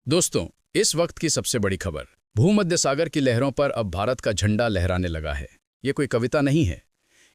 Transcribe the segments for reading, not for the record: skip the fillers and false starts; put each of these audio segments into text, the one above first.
दोस्तों, इस वक्त की सबसे बड़ी खबर भूमध्य सागर की लहरों पर अब भारत का झंडा लहराने लगा है। ये कोई कविता नहीं है,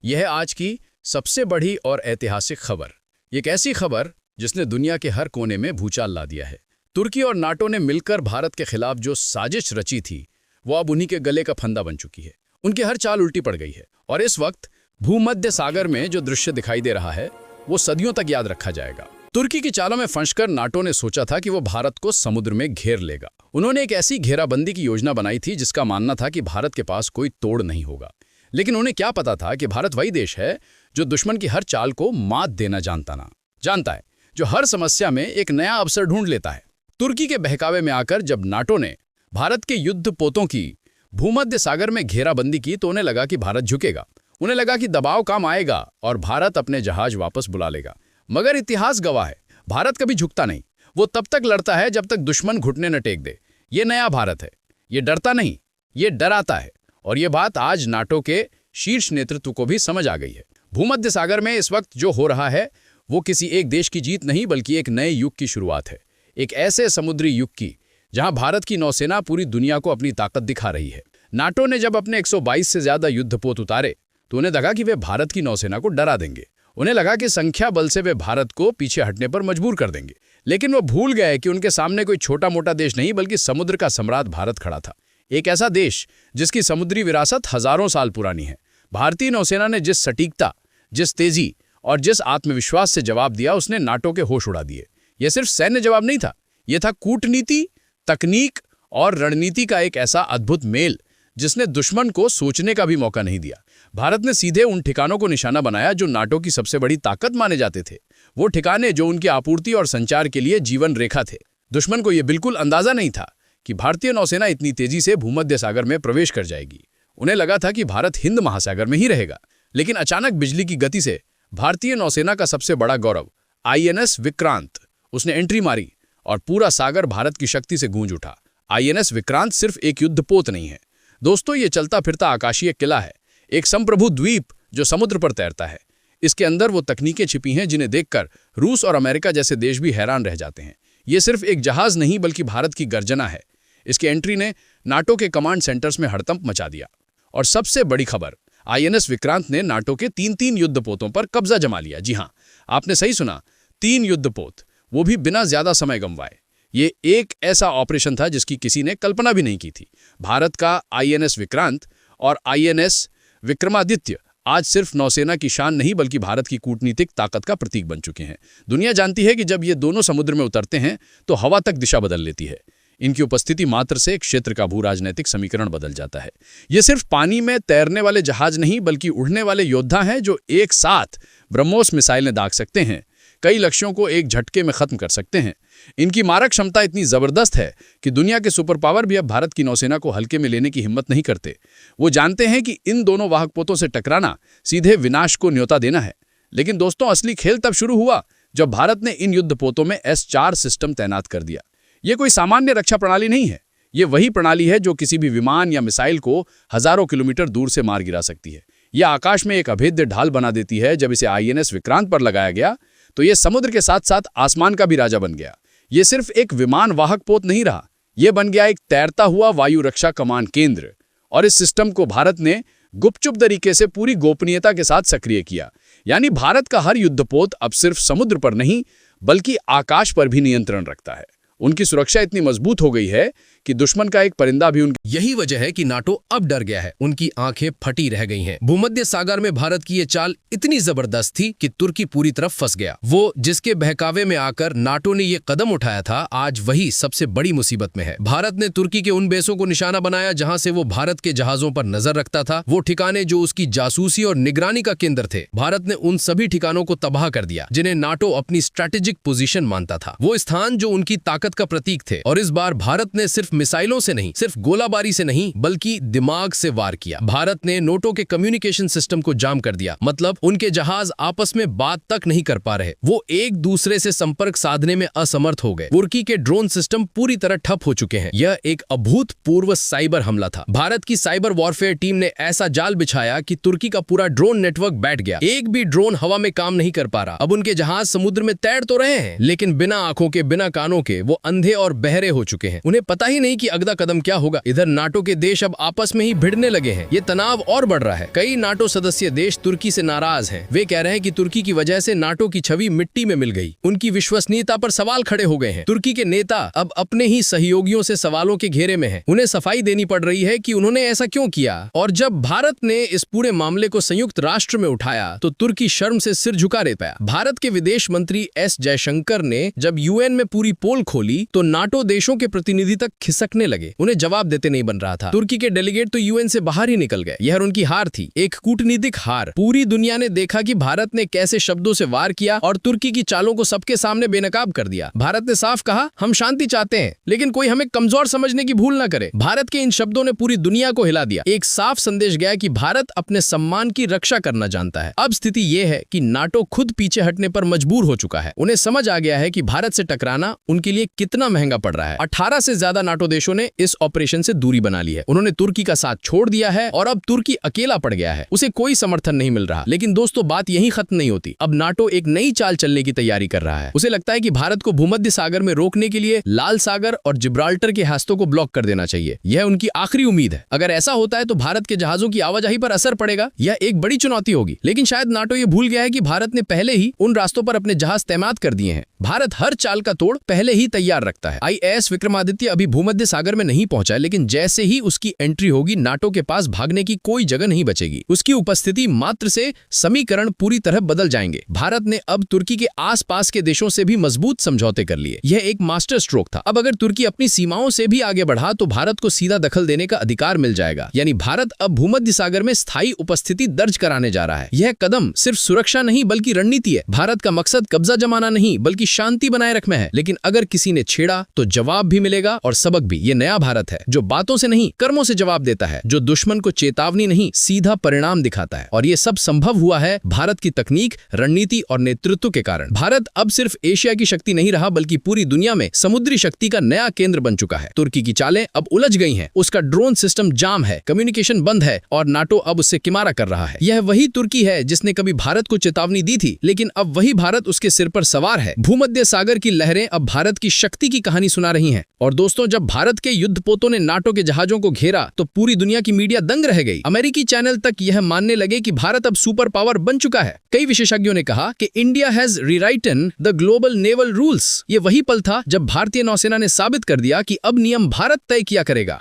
यह है आज की सबसे बड़ी और ऐतिहासिक खबर। एक ऐसी खबर जिसने दुनिया के हर कोने में भूचाल ला दिया है। तुर्की और नाटो ने मिलकर भारत के खिलाफ जो साजिश रची थी, वो अब उन्हीं के गले का फंदा बन चुकी है। उनकी हर चाल उल्टी पड़ गई है और इस वक्त भूमध्य सागर में जो दृश्य दिखाई दे रहा है, वो सदियों तक याद रखा जाएगा। तुर्की की चालों में फंसकर नाटो ने सोचा था कि वो भारत को समुद्र में घेर लेगा। उन्होंने एक ऐसी घेराबंदी की योजना बनाई थी जिसका मानना था कि भारत के पास कोई तोड़ नहीं होगा। लेकिन उन्हें क्या पता था कि भारत वही देश है जो दुश्मन की हर चाल को मात देना जानता है, जो हर समस्या में एक नया अवसर ढूंढ लेता है। तुर्की के बहकावे में आकर जब नाटो ने भारत के युद्धपोतों की भूमध्य सागर में घेराबंदी की तो उन्हें लगा कि भारत झुकेगा। उन्हें लगा कि दबाव काम आएगा और भारत अपने जहाज वापस बुला लेगा। मगर इतिहास गवाह है, भारत कभी झुकता नहीं। वो तब तक लड़ता है जब तक दुश्मन घुटने न टेक दे। ये नया भारत है, ये डरता नहीं, ये डराता है। और ये बात आज नाटो के शीर्ष नेतृत्व को भी समझ आ गई है। भूमध्य सागर में इस वक्त जो हो रहा है वो किसी एक देश की जीत नहीं, बल्कि एक नए युग की शुरुआत है। एक ऐसे समुद्री युग की जहां भारत की नौसेना पूरी दुनिया को अपनी ताकत दिखा रही है। नाटो ने जब अपने 122 से ज्यादा युद्धपोत उतारे तो उन्हें लगा कि वे भारत की नौसेना को डरा देंगे। उन्हें लगा कि संख्या बल से वे भारत को पीछे हटने पर मजबूर कर देंगे। लेकिन वो भूल गए कि उनके सामने कोई छोटा मोटा देश नहीं, बल्कि समुद्र का सम्राट भारत खड़ा था। एक ऐसा देश जिसकी समुद्री विरासत हजारों साल पुरानी है। भारतीय नौसेना ने जिस सटीकता, जिस तेजी और जिस आत्मविश्वास से जवाब दिया, उसने नाटो के होश उड़ा दिए। यह सिर्फ सैन्य जवाब नहीं था, यह था कूटनीति, तकनीक और रणनीति का एक ऐसा अद्भुत मेल जिसने दुश्मन को सोचने का भी मौका नहीं दिया। भारत ने सीधे उन ठिकानों को निशाना बनाया जो नाटो की सबसे बड़ी ताकत माने जाते थे। वो ठिकाने जो उनकी आपूर्ति और संचार के लिए जीवन रेखा थे। दुश्मन को यह बिल्कुल अंदाजा नहीं था कि भारतीय नौसेना इतनी तेजी से भूमध्य सागर में प्रवेश कर जाएगी। उन्हें लगा था कि भारत हिंद महासागर में ही रहेगा। लेकिन अचानक बिजली की गति से भारतीय नौसेना का सबसे बड़ा गौरव INS विक्रांत, उसने एंट्री मारी और पूरा सागर भारत की शक्ति से गूंज उठा। INS विक्रांत सिर्फ एक युद्धपोत नहीं है दोस्तों, ये चलता फिरता आकाशीय किला है, एक संप्रभु द्वीप जो समुद्र पर तैरता है। इसके अंदर वो तकनीकें छिपी हैं जिन्हें देखकर रूस और अमेरिका जैसे देश भी हैरान रह जाते हैं। ये सिर्फ एक जहाज नहीं, बल्कि भारत की गर्जना है। इसकी एंट्री ने नाटो के कमांड सेंटर्स में हड़कंप मचा दिया। और सबसे बड़ी खबर, INS विक्रांत ने नाटो के 3 युद्धपोतों पर कब्जा जमा लिया। जी हाँ, आपने सही सुना, 3 युद्धपोत, वो भी बिना ज्यादा समय गंवाए। ये एक ऐसा ऑपरेशन था जिसकी किसी ने कल्पना भी नहीं की थी। भारत का INS विक्रांत और INS विक्रमादित्य आज सिर्फ नौसेना की शान नहीं, बल्कि भारत की कूटनीतिक ताकत का प्रतीक बन चुके हैं। दुनिया जानती है कि जब ये दोनों समुद्र में उतरते हैं तो हवा तक दिशा बदल लेती है। इनकी उपस्थिति मात्र से एक क्षेत्र का भू राजनीतिक समीकरण बदल जाता है। ये सिर्फ पानी में तैरने वाले जहाज नहीं, बल्कि उड़ने वाले योद्धा हैं जो एक साथ ब्रह्मोस मिसाइलें दाग सकते हैं, कई लक्ष्यों को एक झटके में खत्म कर सकते हैं। इनकी मारक क्षमता इतनी जबरदस्त है कि दुनिया के सुपर पावर भी अब भारत की नौसेना को हल्के में लेने की हिम्मत नहीं करते। वो जानते हैं कि इन दोनों वाहकपोतों से टकराना सीधे विनाश को न्योता देना है। लेकिन दोस्तों, असली खेल तब शुरू हुआ जब भारत ने इन युद्धपोतों में S-4 सिस्टम तैनात कर दिया। ये कोई सामान्य रक्षा प्रणाली नहीं है, ये वही प्रणाली है जो किसी भी विमान या मिसाइल को हजारों किलोमीटर दूर से मार गिरा सकती है। यह आकाश में एक अभेद्य ढाल बना देती है। जब इसे INS विक्रांत पर लगाया गया तो यह समुद्र के साथ साथ आसमान का भी राजा बन गया। यह सिर्फ एक विमान वाहक पोत नहीं रहा, यह बन गया एक तैरता हुआ वायु रक्षा कमांड केंद्र। और इस सिस्टम को भारत ने गुपचुप तरीके से पूरी गोपनीयता के साथ सक्रिय किया। यानी भारत का हर युद्धपोत अब सिर्फ समुद्र पर नहीं, बल्कि आकाश पर भी नियंत्रण रखता है। उनकी सुरक्षा इतनी मजबूत हो गई है कि दुश्मन का एक परिंदा भी उनकी। यही वजह है कि नाटो अब डर गया है, उनकी आंखें फटी रह गई हैं। भूमध्य सागर में भारत की ये चाल इतनी जबरदस्त थी कि तुर्की पूरी तरफ फंस गया। वो जिसके बहकावे में आकर नाटो ने ये कदम उठाया था, आज वही सबसे बड़ी मुसीबत में है। भारत ने तुर्की के उन बेसों को निशाना बनाया जहां से वो भारत के जहाजों पर नजर रखता था। वो ठिकाने जो उसकी जासूसी और निगरानी का केंद्र थे, भारत ने उन सभी ठिकानों को तबाह कर दिया जिन्हें नाटो अपनी स्ट्रैटेजिक पोजीशन मानता था। वो स्थान जो उनकी ताकत का प्रतीक थे। और इस बार भारत ने सिर्फ मिसाइलों से नहीं, सिर्फ गोलाबारी से नहीं, बल्कि दिमाग से वार किया। भारत ने नोटो के कम्युनिकेशन सिस्टम को जाम कर दिया, मतलब उनके जहाज आपस में बात तक नहीं कर पा रहे, वो एक दूसरे से संपर्क साधने में असमर्थ हो गए। तुर्की के ड्रोन सिस्टम पूरी तरह ठप हो चुके हैं। यह एक अभूतपूर्व साइबर हमला था। भारत की साइबर वॉरफेयर टीम ने ऐसा जाल बिछाया कि तुर्की का पूरा ड्रोन नेटवर्क बैठ गया। एक भी ड्रोन हवा में काम नहीं कर पा रहा। अब उनके जहाज समुद्र में तैर तो रहे हैं, लेकिन बिना आंखों के, बिना कानों के वो अंधे और बहरे हो चुके हैं। उन्हें पता ही नहीं कि अगला कदम क्या होगा। इधर नाटो के देश अब आपस में ही भिड़ने लगे हैं। ये तनाव और बढ़ रहा है। कई नाटो सदस्य देश तुर्की से नाराज हैं। वे कह रहे हैं कि तुर्की की वजह से नाटो की छवि मिट्टी में मिल गई। उनकी विश्वसनीयता पर सवाल खड़े हो गए हैं। तुर्की के नेता अब अपने ही सहयोगियों से सवालों के घेरे में हैं। उन्हें सफाई देनी पड़ रही है कि उन्होंने ऐसा क्यों किया। और जब भारत ने इस पूरे मामले को संयुक्त राष्ट्र में उठाया तो तुर्की शर्म से सिर झुका रह पाया। भारत के विदेश मंत्री एस जयशंकर ने जब यूएन में पूरी पोल खोली तो नाटो देशों के प्रतिनिधि तक खिसकने लगे। उन्हें जवाब देते नहीं बन रहा था। तुर्की के डेलीगेट तो यूएन से बाहर ही निकल गए। यह उनकी हार थी, एक कूटनीतिक हार। पूरी दुनिया ने देखा कि भारत ने कैसे शब्दों से वार किया और तुर्की की चालों को सबके सामने बेनकाब कर दिया। भारत ने साफ कहा, हम शांति चाहते हैं, लेकिन कोई हमें कमजोर समझने की भूल न करे। भारत के इन शब्दों ने पूरी दुनिया को हिला दिया। एक साफ संदेश गया कि भारत अपने सम्मान की रक्षा करना जानता है। अब स्थिति यह है कि नाटो खुद पीछे हटने पर मजबूर हो चुका है। उन्हें समझ आ गया है कि भारत से टकराना उनके लिए कितना महंगा पड़ रहा है। 18 से ज्यादा नाटो देशों ने इस ऑपरेशन से दूरी बना ली है। उन्होंने तुर्की का साथ छोड़ दिया है और अब तुर्की अकेला पड़ गया है। उसे कोई समर्थन नहीं मिल रहा। लेकिन दोस्तों, बात यहीं खत्म नहीं होती। अब नाटो एक नई चाल चलने की तैयारी कर रहा है। उसे लगता है कि भारत को भूमध्य सागर में रोकने के लिए लाल सागर और जिब्राल्टर के रास्तों को ब्लॉक कर देना चाहिए। यह उनकी आखिरी उम्मीद है। अगर ऐसा होता है तो भारत के जहाजों की आवाजाही पर असर पड़ेगा। यह एक बड़ी चुनौती होगी। लेकिन शायद नाटो ये भूल गया है कि भारत ने पहले ही उन रास्तों पर अपने जहाज तैनात कर दिए हैं। भारत हर चाल का तोड़ पहले ही तैयार रखता है। आईएएस विक्रमादित्य अभी भूमध्य सागर में नहीं पहुंचा है, लेकिन जैसे ही उसकी एंट्री होगी नाटो के पास भागने की कोई जगह नहीं बचेगी। उसकी उपस्थिति मात्र से समीकरण पूरी तरह बदल जाएंगे। भारत ने अब तुर्की के आसपास के देशों से भी मजबूत समझौते कर लिए। यह एक मास्टर स्ट्रोक था। अब अगर तुर्की अपनी सीमाओं से भी आगे बढ़ा तो भारत को सीधा दखल देने का अधिकार मिल जाएगा। यानी भारत अब भूमध्य सागर में स्थायी उपस्थिति दर्ज कराने जा रहा है। यह कदम सिर्फ सुरक्षा नहीं बल्कि रणनीति है। भारत का मकसद कब्जा जमाना नहीं बल्कि शांति बनाए रखना है। लेकिन अगर किसी ने छेड़ा तो जवाब भी मिलेगा और सबक भी। ये नया भारत है जो बातों से नहीं कर्मों से जवाब देता है, जो दुश्मन को चेतावनी नहीं सीधा परिणाम दिखाता है। और ये सब संभव हुआ है भारत की तकनीक, रणनीति और नेतृत्व के कारण। भारत अब सिर्फ एशिया की शक्ति नहीं रहा बल्कि पूरी दुनिया में समुद्री शक्ति का नया केंद्र बन चुका है। तुर्की की चालें अब उलझ गई हैं। उसका ड्रोन सिस्टम जाम है, कम्युनिकेशन बंद है और नाटो अब उससे किनारा कर रहा है। यह वही तुर्की है जिसने कभी भारत को चेतावनी दी थी, लेकिन अब वही भारत उसके सिर पर सवार है। भूमध्य सागर की लहरें अब भारत की शक्ति की कहानी सुना रही हैं। और दोस्तों, जब भारत के युद्धपोतों ने नाटो के जहाजों को घेरा तो पूरी दुनिया की मीडिया दंग रह गई। अमेरिकी चैनल तक यह मानने लगे कि भारत अब सुपर पावर बन चुका है। कई विशेषज्ञों ने कहा कि India has rewritten the global naval rules. ये वही पल था जब भारतीय नौसेना ने साबित कर दिया कि अब नियम भारत तय किया करेगा।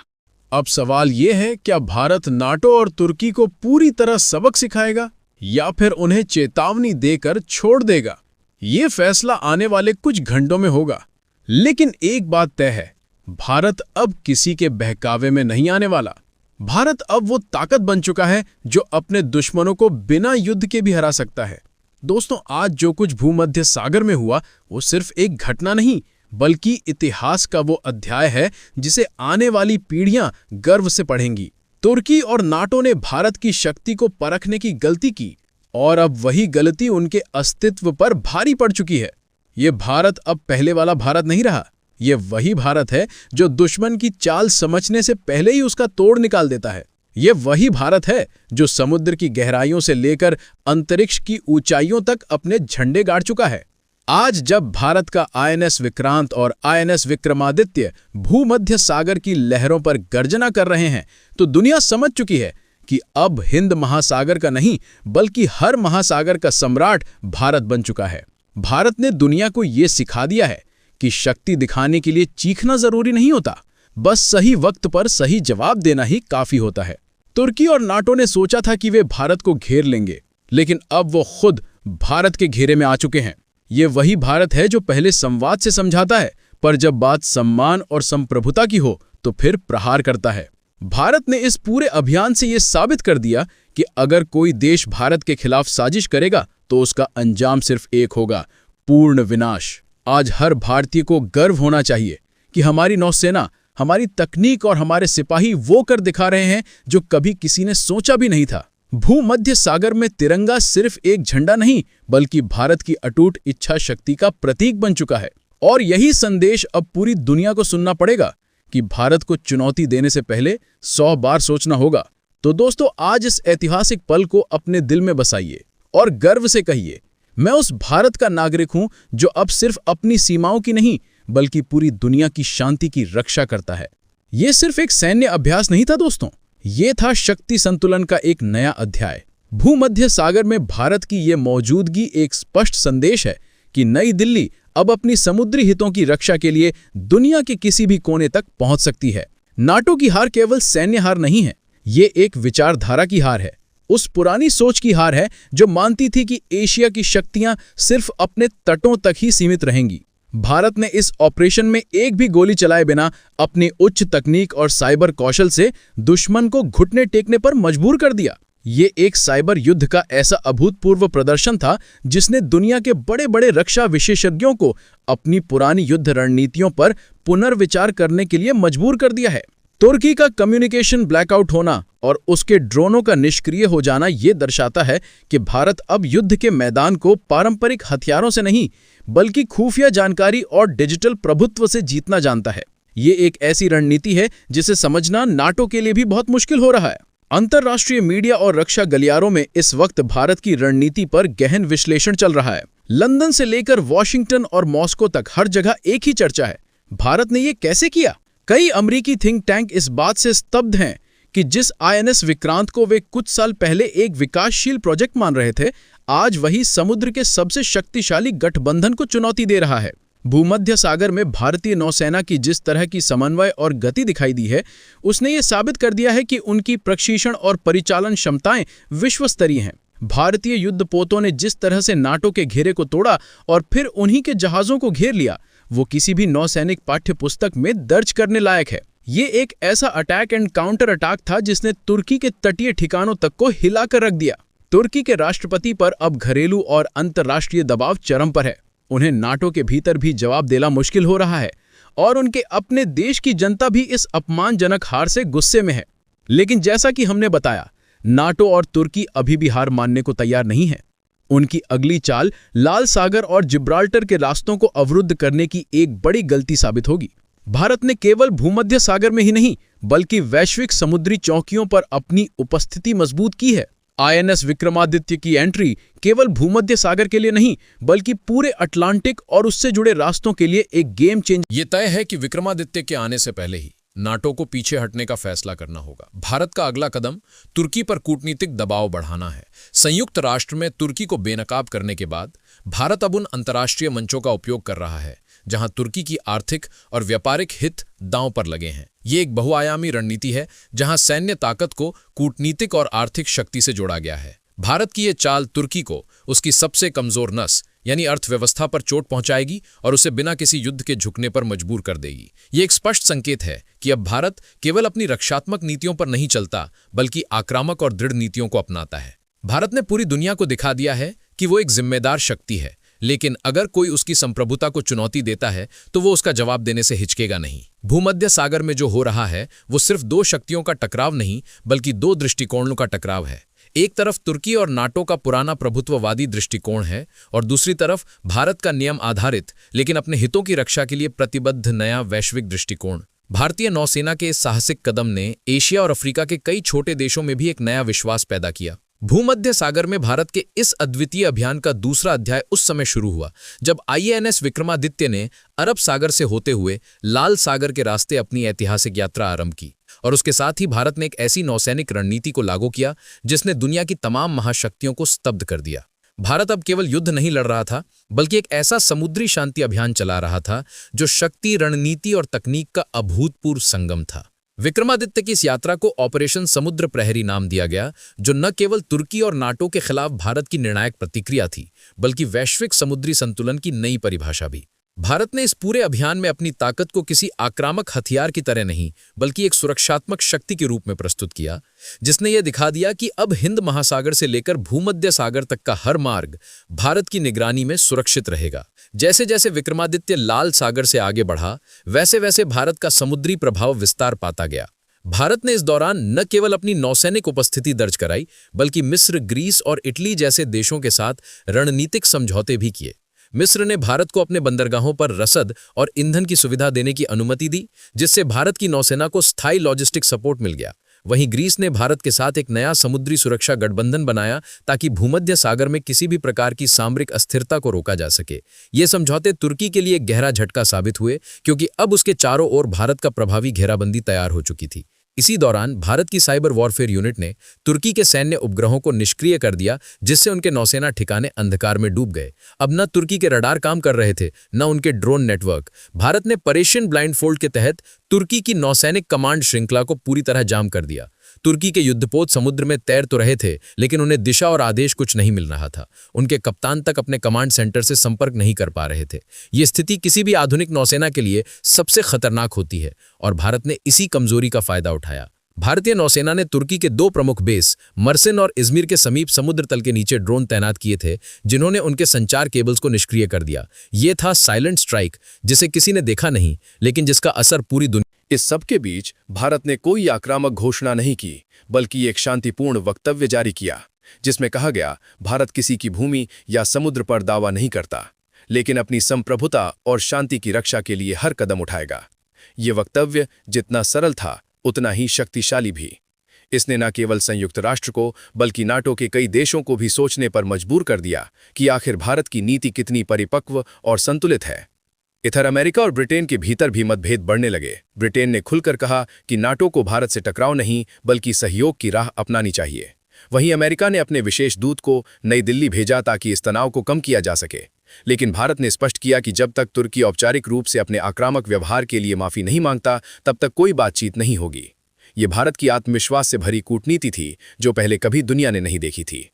अब सवाल ये है, क्या भारत नाटो और तुर्की को पूरी तरह सबक सिखाएगा या फिर उन्हें चेतावनी देकर छोड़ देगा? ये फैसला आने वाले कुछ घंटों में होगा। लेकिन एक बात तय है, भारत अब किसी के बहकावे में नहीं आने वाला। भारत अब वो ताकत बन चुका है जो अपने दुश्मनों को बिना युद्ध के भी हरा सकता है। दोस्तों, आज जो कुछ भूमध्य सागर में हुआ वो सिर्फ एक घटना नहीं बल्कि इतिहास का वो अध्याय है जिसे आने वाली पीढ़ियां गर्व से पढ़ेंगी। तुर्की और नाटो ने भारत की शक्ति को परखने की गलती की और अब वही गलती उनके अस्तित्व पर भारी पड़ चुकी है। ये भारत अब पहले वाला भारत नहीं रहा। ये वही भारत है जो दुश्मन की चाल समझने से पहले ही उसका तोड़ निकाल देता है। ये वही भारत है जो समुद्र की गहराइयों से लेकर अंतरिक्ष की ऊंचाइयों तक अपने झंडे गाड़ चुका है। आज जब भारत का आईएनएस विक्रांत और आईएनएस विक्रमादित्य भूमध्य सागर की लहरों पर गर्जना कर रहे हैं तो दुनिया समझ चुकी है कि अब हिंद महासागर का नहीं बल्कि हर महासागर का सम्राट भारत बन चुका है। भारत ने दुनिया को ये सिखा दिया है कि शक्ति दिखाने के लिए चीखना जरूरी नहीं होता, बस सही वक्त पर सही जवाब देना ही काफी होता है। तुर्की और नाटो ने सोचा था कि वे भारत को घेर लेंगे, लेकिन अब वो खुद भारत के घेरे में आ चुके हैं। ये वही भारत है जो पहले संवाद से समझाता है, पर जब बात सम्मान और संप्रभुता की हो तो फिर प्रहार करता है। भारत ने इस पूरे अभियान से ये साबित कर दिया कि अगर कोई देश भारत के खिलाफ साजिश करेगा तो उसका अंजाम सिर्फ एक होगा, पूर्ण विनाश। आज हर भारतीय को गर्व होना चाहिए कि हमारी नौसेना, हमारी तकनीक और हमारे सिपाही वो कर दिखा रहे हैं जो कभी किसी ने सोचा भी नहीं था। भूमध्य सागर में तिरंगा सिर्फ एक झंडा नहीं, बल्कि भारत की अटूट इच्छा शक्ति का प्रतीक बन चुका है। और यही संदेश अब पूरी दुनिया को सुनना पड़ेगा कि भारत को चुनौती देने से पहले 100 बार सोचना होगा। तो दोस्तों, आज इस ऐतिहासिक पल को अपने दिल में बसाइए और गर्व से कहिए, मैं उस भारत का नागरिक हूं जो अब सिर्फ अपनी सीमाओं की नहीं, बल्कि पूरी दुनिया की शांति की रक्षा करता है। ये सिर्फ एक सैन्य अभ्यास नहीं था दोस्तों, ये था शक्ति संतुलन का एक नया अध्याय। भूमध्य सागर में भारत की ये मौजूदगी एक स्पष्ट संदेश है कि नई दिल्ली अब अपनी समुद्री हितों की रक्षा के लिए दुनिया के किसी भी कोने तक पहुंच सकती है। नाटो की हार केवल सैन्य हार नहीं है, ये एक विचारधारा की हार है। उस पुरानी सोच की हार है जो मानती थी कि एशिया की शक्तियां सिर्फ अपने तटों तक ही सीमित रहेंगी। भारत ने इस ऑपरेशन में एक भी गोली चलाए बिना अपनी उच्च तकनीक और साइबर कौशल से दुश्मन को घुटने टेकने पर मजबूर कर दिया। ये एक साइबर युद्ध का ऐसा अभूतपूर्व प्रदर्शन था जिसने दुनिया के बड़े बड़े रक्षा विशेषज्ञों को अपनी पुरानी युद्ध रणनीतियों पर पुनर्विचार करने के लिए मजबूर कर दिया है। तुर्की का कम्युनिकेशन ब्लैकआउट होना और उसके ड्रोनों का निष्क्रिय हो जाना ये दर्शाता है कि भारत अब युद्ध के मैदान को पारंपरिक हथियारों से नहीं, बल्कि खुफिया जानकारी और डिजिटल प्रभुत्व से जीतना जानता है। ये एक ऐसी रणनीति है जिसे समझना नाटो के लिए भी बहुत मुश्किल हो रहा है। अंतर्राष्ट्रीय मीडिया और रक्षा गलियारों में इस वक्त भारत की रणनीति पर गहन विश्लेषण चल रहा है। लंदन से लेकर वॉशिंगटन और मॉस्को तक हर जगह एक ही चर्चा है, भारत ने ये कैसे किया। कई अमेरिकी थिंक टैंक इस बात से स्तब्ध हैं कि जिस INS विक्रांत को वे कुछ साल पहले एक विकासशील प्रोजेक्ट मान रहे थे, आज वही समुद्र के सबसे शक्तिशाली गठबंधन को चुनौती दे रहा है। भूमध्य सागर में भारतीय नौसेना की जिस तरह की समन्वय और गति दिखाई दी है, उसने ये साबित कर दिया है कि उनकी प्रशिक्षण और परिचालन क्षमताएं विश्व स्तरीय हैं। भारतीय युद्धपोतों ने जिस तरह से नाटो के घेरे को तोड़ा और फिर उन्हीं के जहाजों को घेर लिया, वो किसी भी नौसैनिक पाठ्य पुस्तक में दर्ज करने लायक है। ये एक ऐसा अटैक एंड काउंटर अटैक था जिसने तुर्की के तटीय ठिकानों तक को हिलाकर रख दिया। तुर्की के राष्ट्रपति पर अब घरेलू और अंतर्राष्ट्रीय दबाव चरम पर है। उन्हें नाटो के भीतर भी जवाब देना मुश्किल हो रहा है और उनके अपने देश की जनता भी इस अपमानजनक हार से गुस्से में है। लेकिन जैसा कि हमने बताया, नाटो और तुर्की अभी भी हार मानने को तैयार नहीं है। उनकी अगली चाल लाल सागर और जिब्राल्टर के रास्तों को अवरुद्ध करने की एक बड़ी गलती साबित होगी। भारत ने केवल भूमध्य सागर में ही नहीं, बल्कि वैश्विक समुद्री चौकियों पर अपनी उपस्थिति मजबूत की है। INS विक्रमादित्य की एंट्री केवल भूमध्य सागर के लिए नहीं, बल्कि पूरे अटलांटिक और उससे जुड़े रास्तों के लिए एक गेम चेंज। ये तय है कि विक्रमादित्य के आने से पहले ही नाटो को पीछे हटने का फैसला करना होगा। भारत का अगला कदम तुर्की पर कूटनीतिक दबाव बढ़ाना है। संयुक्त राष्ट्र में तुर्की को बेनकाब करने के बाद भारत अब उन अंतर्राष्ट्रीय मंचों का उपयोग कर रहा है जहां तुर्की की आर्थिक और व्यापारिक हित दांव पर लगे हैं। ये एक बहुआयामी रणनीति है जहां सैन्य ताकत को कूटनीतिक और आर्थिक शक्ति से जोड़ा गया है। भारत की ये चाल तुर्की को उसकी सबसे कमजोर नस यानी अर्थव्यवस्था पर चोट पहुंचाएगी और उसे बिना किसी युद्ध के झुकने पर मजबूर कर देगी। ये एक स्पष्ट संकेत है कि अब भारत केवल अपनी रक्षात्मक नीतियों पर नहीं चलता, बल्कि आक्रामक और दृढ़ नीतियों को अपनाता है। भारत ने पूरी दुनिया को दिखा दिया है कि वो एक जिम्मेदार शक्ति है, लेकिन अगर कोई उसकी संप्रभुता को चुनौती देता है तो वो उसका जवाब देने से हिचकेगा नहीं। भूमध्य सागर में जो हो रहा है वो सिर्फ दो शक्तियों का टकराव नहीं, बल्कि दो दृष्टिकोणों का टकराव है। एक तरफ तुर्की और नाटो का पुराना प्रभुत्ववादी दृष्टिकोण है और दूसरी तरफ भारत का नियम आधारित लेकिन अपने हितों की रक्षा के लिए प्रतिबद्ध नया वैश्विक दृष्टिकोण। भारतीय नौसेना के इस साहसिक कदम ने एशिया और अफ्रीका के कई छोटे देशों में भी एक नया विश्वास पैदा किया। भूमध्य सागर में भारत के इस अद्वितीय अभियान का दूसरा अध्याय उस समय शुरू हुआ जब INS विक्रमादित्य ने अरब सागर से होते हुए लाल सागर के रास्ते अपनी ऐतिहासिक यात्रा आरंभ की। और उसके साथ ही भारत ने एक ऐसी नौसैनिक रणनीति को लागू किया जिसने दुनिया की तमाम महाशक्तियों को स्तब्ध कर दिया। भारत अब केवल युद्ध नहीं लड़ रहा था, बल्कि एक ऐसा समुद्री शांति अभियान चला रहा था जो शक्ति, रणनीति और तकनीक का अभूतपूर्व संगम था। विक्रमादित्य की इस यात्रा को ऑपरेशन समुद्र प्रहरी नाम दिया गया, जो न केवल तुर्की और नाटो के खिलाफ भारत की निर्णायक प्रतिक्रिया थी, बल्कि वैश्विक समुद्री संतुलन की नई परिभाषा भी। भारत ने इस पूरे अभियान में अपनी ताकत को किसी आक्रामक हथियार की तरह नहीं बल्कि एक सुरक्षात्मक शक्ति के रूप में प्रस्तुत किया, जिसने यह दिखा दिया कि अब हिंद महासागर से लेकर भूमध्य सागर तक का हर मार्ग भारत की निगरानी में सुरक्षित रहेगा। जैसे जैसे विक्रमादित्य लाल सागर से आगे बढ़ा, वैसे वैसे भारत का समुद्री प्रभाव विस्तार पाता गया। भारत ने इस दौरान न केवल अपनी नौसैनिक उपस्थिति दर्ज कराई, बल्कि मिस्र, ग्रीस और इटली जैसे देशों के साथ रणनीतिक समझौते भी किए। मिस्र ने भारत को अपने बंदरगाहों पर रसद और ईंधन की सुविधा देने की अनुमति दी, जिससे भारत की नौसेना को स्थायी लॉजिस्टिक सपोर्ट मिल गया। वहीं ग्रीस ने भारत के साथ एक नया समुद्री सुरक्षा गठबंधन बनाया ताकि भूमध्य सागर में किसी भी प्रकार की सामरिक अस्थिरता को रोका जा सके। ये समझौते तुर्की के लिए एक गहरा झटका साबित हुए, क्योंकि अब उसके चारों ओर भारत का प्रभावी घेराबंदी तैयार हो चुकी थी। इसी दौरान भारत की साइबर वॉरफेयर यूनिट ने तुर्की के सैन्य उपग्रहों को निष्क्रिय कर दिया, जिससे उनके नौसेना ठिकाने अंधकार में डूब गए। अब न तुर्की के रडार काम कर रहे थे, न उनके ड्रोन नेटवर्क। भारत ने परेशियन ब्लाइंडफोल्ड के तहत तुर्की की नौसैनिक कमांड श्रृंखला को पूरी तरह जाम कर दिया। तुर्की के युद्धपोत समुद्र में तैर तो रहे थे, लेकिन उन्हें दिशा और आदेश कुछ नहीं मिल रहा था। उनके कप्तान तक अपने कमांड सेंटर से संपर्क नहीं कर पा रहे थे। ये स्थिति किसी भी आधुनिक नौसेना के लिए सबसे खतरनाक होती है, और भारत ने इसी कमजोरी का फायदा उठाया। भारतीय नौसेना ने तुर्की के दो प्रमुख बेस मर्सिन और इजमिर के समीप समुद्र तल के नीचे ड्रोन तैनात किए थे, जिन्होंने उनके संचार केबल्स को निष्क्रिय कर दिया। ये था साइलेंट स्ट्राइक, जिसे किसी ने देखा नहीं, लेकिन जिसका असर पूरी दुनिया। इस सबके बीच भारत ने कोई आक्रामक घोषणा नहीं की, बल्कि एक शांतिपूर्ण वक्तव्य जारी किया, जिसमें कहा गया, भारत किसी की भूमि या समुद्र पर दावा नहीं करता, लेकिन अपनी संप्रभुता और शांति की रक्षा के लिए हर कदम उठाएगा। ये वक्तव्य जितना सरल था, उतना ही शक्तिशाली भी। इसने न केवल संयुक्त राष्ट्र को, बल्कि नाटो के कई देशों को भी सोचने पर मजबूर कर दिया कि आखिर भारत की नीति कितनी परिपक्व और संतुलित है। इधर अमेरिका और ब्रिटेन के भीतर भी मतभेद बढ़ने लगे। ब्रिटेन ने खुलकर कहा कि नाटो को भारत से टकराव नहीं, बल्कि सहयोग की राह अपनानी चाहिए। वहीं अमेरिका ने अपने विशेष दूत को नई दिल्ली भेजा ताकि इस तनाव को कम किया जा सके। लेकिन भारत ने स्पष्ट किया कि जब तक तुर्की औपचारिक रूप से अपने आक्रामक व्यवहार के लिए माफी नहीं मांगता, तब तक कोई बातचीत नहीं होगी। ये भारत की आत्मविश्वास से भरी कूटनीति थी, जो पहले कभी दुनिया ने नहीं देखी थी।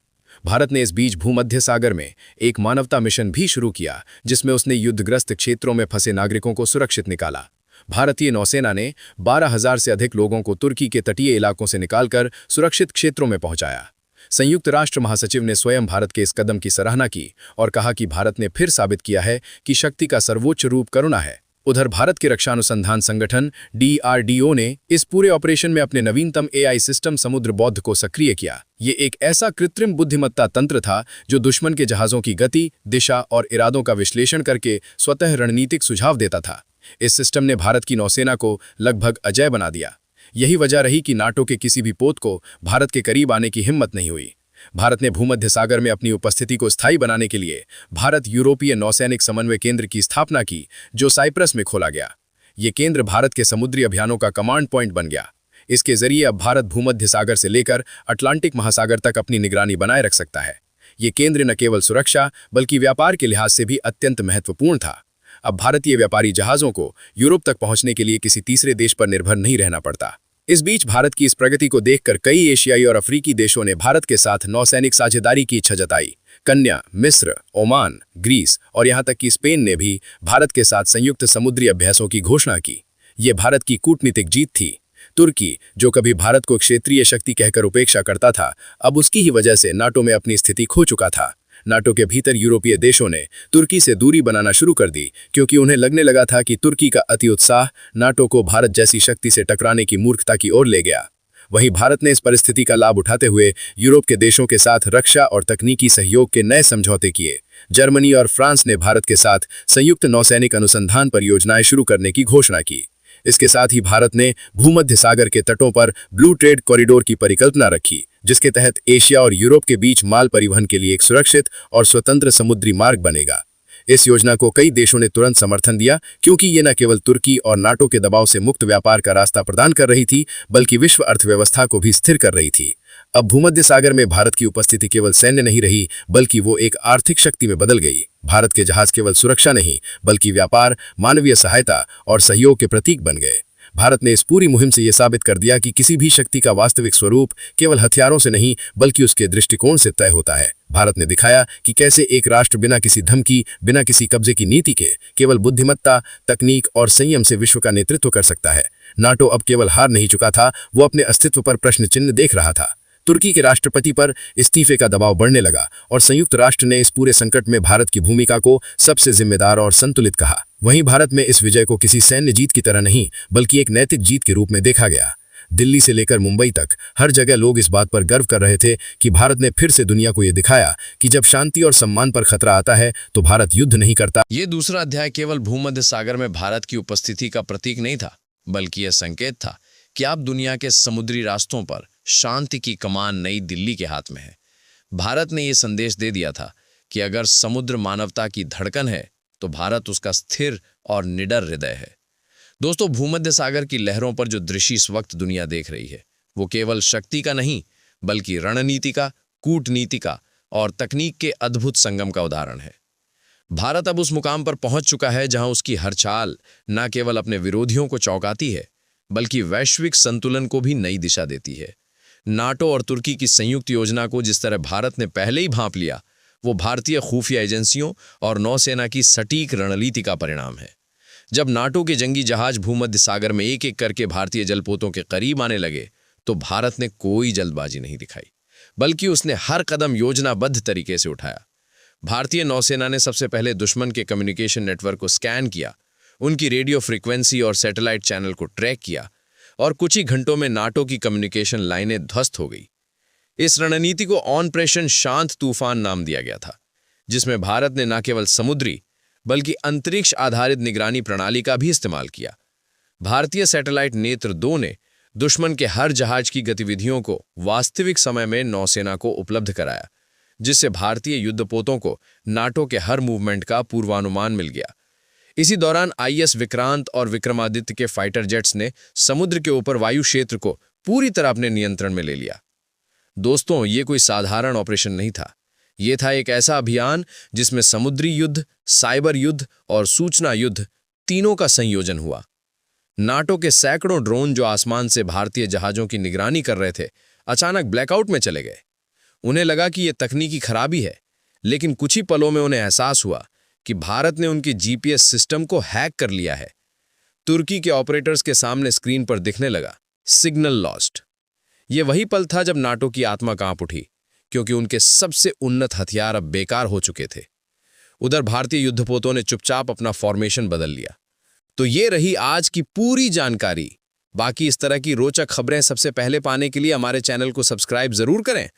भारत ने इस बीच भूमध्य सागर में एक मानवता मिशन भी शुरू किया, जिसमें उसने युद्धग्रस्त क्षेत्रों में फंसे नागरिकों को सुरक्षित निकाला। भारतीय नौसेना ने 12,000 से अधिक लोगों को तुर्की के तटीय इलाकों से निकालकर सुरक्षित क्षेत्रों में पहुंचाया। संयुक्त राष्ट्र महासचिव ने स्वयं भारत के इस कदम की सराहना की और कहा कि भारत ने फिर साबित किया है कि शक्ति का सर्वोच्च रूप करुणा है। उधर भारत के रक्षा अनुसंधान संगठन DRDO ने इस पूरे ऑपरेशन में अपने नवीनतम AI सिस्टम समुद्र बौद्ध को सक्रिय किया। ये एक ऐसा कृत्रिम बुद्धिमत्ता तंत्र था जो दुश्मन के जहाज़ों की गति, दिशा और इरादों का विश्लेषण करके स्वतः रणनीतिक सुझाव देता था। इस सिस्टम ने भारत की नौसेना को लगभग अजेय बना दिया। यही वजह रही कि नाटो के किसी भी पोत को भारत के करीब आने की हिम्मत नहीं हुई। भारत ने भूमध्य सागर में अपनी उपस्थिति को स्थायी बनाने के लिए भारत यूरोपीय नौसैनिक समन्वय केंद्र की स्थापना की, जो साइप्रस में खोला गया। ये केंद्र भारत के समुद्री अभियानों का कमांड पॉइंट बन गया। इसके जरिए अब भारत भूमध्य सागर से लेकर अटलांटिक महासागर तक अपनी निगरानी बनाए रख सकता है। ये केंद्र न केवल सुरक्षा, बल्कि व्यापार के लिहाज से भी अत्यंत महत्वपूर्ण था। अब भारतीय व्यापारी जहाज़ों को यूरोप तक पहुंचने के लिए किसी तीसरे देश पर निर्भर नहीं रहना पड़ता। इस बीच भारत की इस प्रगति को देखकर कई एशियाई और अफ्रीकी देशों ने भारत के साथ नौसैनिक साझेदारी की इच्छा जताई। कन्या, मिस्र, ओमान, ग्रीस और यहां तक कि स्पेन ने भी भारत के साथ संयुक्त समुद्री अभ्यासों की घोषणा की। ये भारत की कूटनीतिक जीत थी। तुर्की, जो कभी भारत को क्षेत्रीय शक्ति कहकर उपेक्षा करता था, अब उसकी ही वजह से नाटो में अपनी स्थिति खो चुका था। नाटो के भीतर यूरोपीय देशों ने तुर्की से दूरी बनाना शुरू कर दी, क्योंकि उन्हें लगने लगा था कि तुर्की का अति उत्साह नाटो को भारत जैसी शक्ति से टकराने की मूर्खता की ओर ले गया। वहीं भारत ने इस परिस्थिति का लाभ उठाते हुए यूरोप के देशों के साथ रक्षा और तकनीकी सहयोग के नए समझौते किए। जर्मनी और फ्रांस ने भारत के साथ संयुक्त नौसैनिक अनुसंधान परियोजनाएं शुरू करने की घोषणा की। इसके साथ ही भारत ने भूमध्य सागर के तटों पर ब्लू ट्रेड कॉरिडोर की परिकल्पना रखी, जिसके तहत एशिया और यूरोप के बीच माल परिवहन के लिए एक सुरक्षित और स्वतंत्र समुद्री मार्ग बनेगा। इस योजना को कई देशों ने तुरंत समर्थन दिया, क्योंकि ये न केवल तुर्की और नाटो के दबाव से मुक्त व्यापार का रास्ता प्रदान कर रही थी, बल्कि विश्व अर्थव्यवस्था को भी स्थिर कर रही थी। अब भूमध्य सागर में भारत की उपस्थिति केवल सैन्य नहीं रही, बल्कि वो एक आर्थिक शक्ति में बदल गई। भारत के जहाज केवल सुरक्षा नहीं, बल्कि व्यापार, मानवीय सहायता और सहयोग के प्रतीक बन गए। भारत ने इस पूरी मुहिम से यह साबित कर दिया कि किसी भी शक्ति का वास्तविक स्वरूप केवल हथियारों से नहीं बल्कि उसके दृष्टिकोण से तय होता है। भारत ने दिखाया कि कैसे एक राष्ट्र बिना किसी धमकी, बिना किसी कब्जे की नीति के केवल बुद्धिमत्ता, तकनीक और संयम से विश्व का नेतृत्व कर सकता है। नाटो अब केवल हार नहीं चुका था, वो अपने अस्तित्व पर प्रश्न चिन्ह देख रहा था। तुर्की के राष्ट्रपति पर इस्तीफे का दबाव बढ़ने लगा और संयुक्त राष्ट्र ने इस पूरे संकट में भारत की भूमिका को सबसे जिम्मेदार और संतुलित कहा। वहीं भारत में इस विजय को किसी सैन्य जीत की तरह नहीं बल्कि एक नैतिक जीत के रूप में देखा गया। दिल्ली से लेकर मुंबई तक हर जगह लोग इस बात पर गर्व कर रहे थे कि भारत ने फिर से दुनिया को यह दिखाया कि जब शांति और सम्मान पर खतरा आता है तो भारत युद्ध नहीं करता। ये दूसरा अध्याय केवल भूमध्य सागर में भारत की उपस्थिति का प्रतीक नहीं था, बल्कि यह संकेत था कि अब दुनिया के समुद्री रास्तों पर शांति की कमान नई दिल्ली के हाथ में है। भारत ने यह संदेश दे दिया था कि अगर समुद्र मानवता की धड़कन है तो भारत उसका स्थिर और निडर हृदय है। दोस्तों, भूमध्य सागर की लहरों पर जो दृश्य इस वक्त दुनिया देख रही है वो केवल शक्ति का नहीं बल्कि रणनीति का, कूटनीति का और तकनीक के अद्भुत संगम का उदाहरण है। भारत अब उस मुकाम पर पहुंच चुका है जहां उसकी हर चाल न केवल अपने विरोधियों को चौंकाती है बल्कि वैश्विक संतुलन को भी नई दिशा देती है। नाटो और तुर्की की संयुक्त योजना को जिस तरह भारत ने पहले ही भांप लिया, वो भारतीय खुफिया एजेंसियों और नौसेना की सटीक रणनीति का परिणाम है। जब नाटो के जंगी जहाज भूमध्य सागर में एक एक करके भारतीय जलपोतों के करीब आने लगे तो भारत ने कोई जल्दबाजी नहीं दिखाई, बल्कि उसने हर कदम योजनाबद्ध तरीके से उठाया। भारतीय नौसेना ने सबसे पहले दुश्मन के कम्युनिकेशन नेटवर्क को स्कैन किया, उनकी रेडियो फ्रीक्वेंसी और सैटेलाइट चैनल को ट्रैक किया और कुछ ही घंटों में नाटो की कम्युनिकेशन लाइनें ध्वस्त हो गई। इस रणनीति को ऑपरेशन शांत तूफान नाम दिया गया था, जिसमें भारत ने न केवल समुद्री बल्कि अंतरिक्ष आधारित निगरानी प्रणाली का भी इस्तेमाल किया। भारतीय सैटेलाइट नेत्र 2 ने दुश्मन के हर जहाज की गतिविधियों को वास्तविक समय में नौसेना को उपलब्ध कराया, जिससे भारतीय युद्धपोतों को नाटो के हर मूवमेंट का पूर्वानुमान मिल गया। इसी दौरान IS विक्रांत और विक्रमादित्य के फाइटर जेट्स ने समुद्र के ऊपर वायु क्षेत्र को पूरी तरह अपने नियंत्रण में ले लिया। दोस्तों, ये कोई साधारण ऑपरेशन नहीं था, ये था एक ऐसा अभियान जिसमें समुद्री युद्ध, साइबर युद्ध और सूचना युद्ध तीनों का संयोजन हुआ। नाटो के सैकड़ों ड्रोन जो आसमान से भारतीय जहाजों की निगरानी कर रहे थे, अचानक ब्लैकआउट में चले गए। उन्हें लगा कि यह तकनीकी खराबी है, लेकिन कुछ ही पलों में उन्हें एहसास हुआ कि भारत ने उनकी GPS सिस्टम को हैक कर लिया है। तुर्की के ऑपरेटर्स के सामने स्क्रीन पर दिखने लगा सिग्नल लॉस्ट। यह वही पल था जब नाटो की आत्मा कांप उठी, क्योंकि उनके सबसे उन्नत हथियार अब बेकार हो चुके थे। उधर भारतीय युद्धपोतों ने चुपचाप अपना फॉर्मेशन बदल लिया। तो ये रही आज की पूरी जानकारी। बाकी इस तरह की रोचक खबरें सबसे पहले पाने के लिए हमारे चैनल को सब्सक्राइब जरूर करें